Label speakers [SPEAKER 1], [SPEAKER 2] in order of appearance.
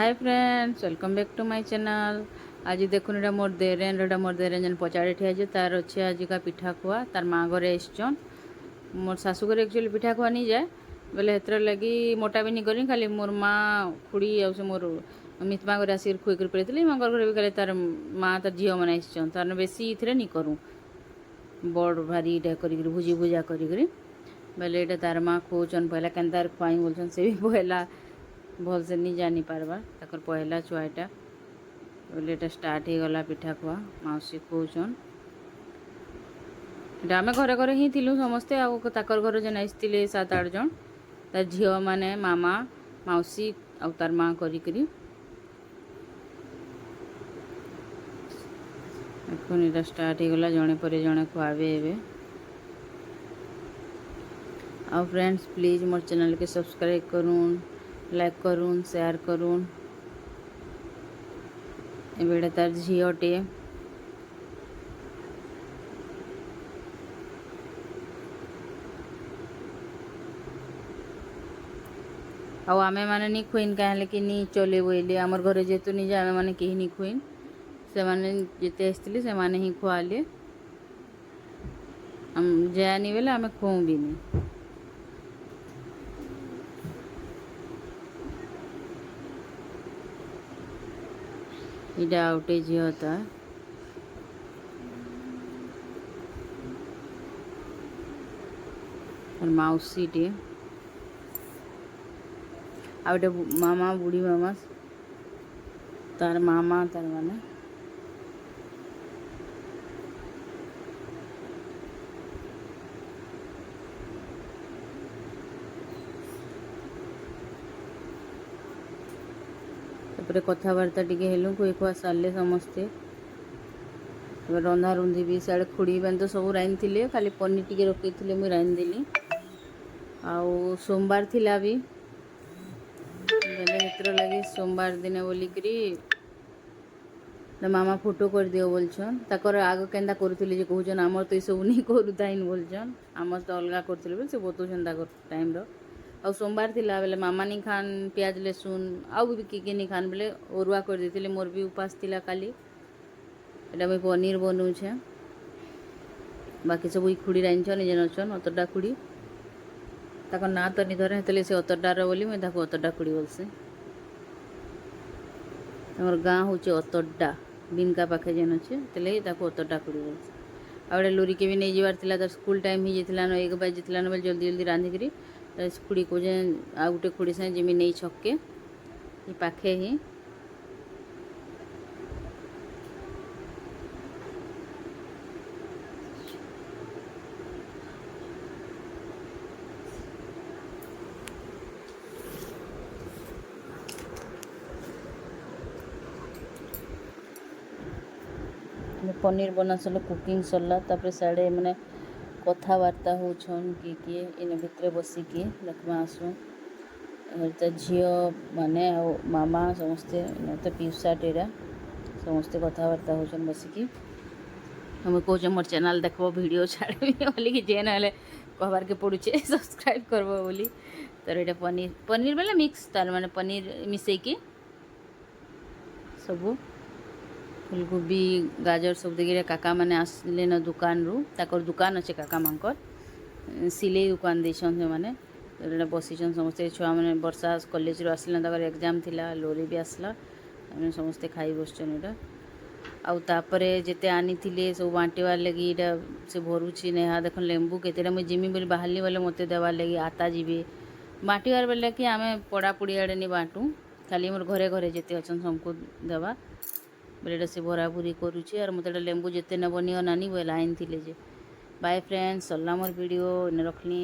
[SPEAKER 1] Hi friends, welcome back to my channel. आज देखुन एटा मोर देरेन जन पचाड़े ठिया जे तार अच्छे आज का पिठा खुआ तार माँ घरे आसचन। मोर शाशु घरे एक्चुअली पिठा खुआ नहीं जाए बोले हेतर लगी मोटा भी नहीं करी खाली मोर माँ खुड़ी आ मोर मित माँ घर आसिक खुई कर पड़े माँ घर भी खाली तार माँ तार झील मैंने आसचन तार बेसी इथे नहीं करूँ बड़ भारी इटा कर भुजी भुजा कर बोले ये तार माँ खोचन पहला केन्तार खुआई बोलछन से भी पहला भल से नहीं जानी पारबा तकर पहला छुआटा बोले ये स्टार्ट हो गला पिठा खुआ मौसी खोचन आम घरे घरे ही थिलु समस्ते आकर घर जेन आसते 7-8 जन तार झील माने मामा मौसी आउ तार माँ करी ये स्टार्ट हो गला जड़े पर जड़े खुआबे एबे। आउ फ्रेंड्स प्लीज मोर चैनल के सब्सक्राइब करूँ, लाइक करूँ, शेयर करूँ। एबे तार झीलटे आउ आमे माने नहीं खुइन कहे कि नहीं चले बोले आमर घरे जेतु नहीं जाए माने कहीं नहीं खुइन से माने जिते आसते से माने ही खुआले हम जानी बेले आमे खुँ भी नहीं। इटा आउटे झील था और मौसी टे आउटे मामा बुढ़ी मामा तार मामा तार माने कथबार्ता टी हेलु खुई खुआ सारे समस्ते रंधा रुंधी भी साड़े खुड़ी बहन तो सब राइन थिले खाली पनीर टी रखी थे मुझे राइन देली आउ सोमवार थिला भी बेले लगे सोमवार दिन बोलिकी मामा फोटो कर दियो बोलछन ताकर आग केन्दा करुले कहन आमर तो ये सब नहीं करूताइन बोलछन आमर तो अलग कर से बतौन टाइम आउ सोमवार थिला बेले मामा नहीं खान प्याज लहसुन आउ भी किए नहीं खान बेले अरुआ कर देते मोर भी उपास थिला काली एटा मुई पनीर बनौछे बाकी सब खुड़ी रांधछन जेन अछन अतडा खुड़ी ताक ना तो नहीं धरे हेतले से अतडार बोली मुई ताको अतडा खुड़ी बोलसे तमर गाँ हूँ अतडा बिनका पाखे जेन अच्छे तेले ताको अतडा खुड़ी बोलसे आउे लोरी के भी नहीं जीवार थिला तार स्कूल टाइम ही जाता 1 बजे जाता बेले जल्दी जल्दी रांधिकी खुड़ी को आ गोटे खुड़ी सागे जिमी नहीं छके ये पाखे ही पनीर बना सरला कुकिंग सरला तापर साड़े मैंने कथबार्ता होछन किए इन भितर बसिकी देखमा आसु तो झील माने मामा समस्ते तो पिउसा टेरा समस्ते कथबार्ता होछन बसिकी हमें कौच मोर चैनल देखो वीडियो छाड़ी बोली कि जे ना कहबार के पड़ुचे सब्सक्राइब करबो बोली तो ये पनीर पनीर बेले मिक्स तार माने पनीर मिसेकी सबू फूलकोबी गाजर सब देखिए काका मैंने आसले न दुकान रू ताकर दुकान अच्छे काका मांकर सिलाई दुकान देसन से मैंने बसीचन समस्ते छुआ मैंने वर्षा कॉलेज रू आसले तक एग्जाम थिला लोरी भी आसला समस्ते खाई बसचन एटा आउे जिते आनी सब बांटवार लगी इटा से भरुची नेहा देख लेंबू केतेटा मुझे जिमी बोली बाहरली बोले मत देवार लगी आता जीवे बांटवार बेले कि आम पड़ापुड़ी आड़े नहीं बांटू खाली मोर घरे घरे जिते अच्छन सबको देवा बेटा से भरा भूरी करुचे और मतलब लेंबू जिते न बनी नानी बोला आइन थिले जे। बाय फ्रेंड्स, सरला मोर वीडियो इन रखली।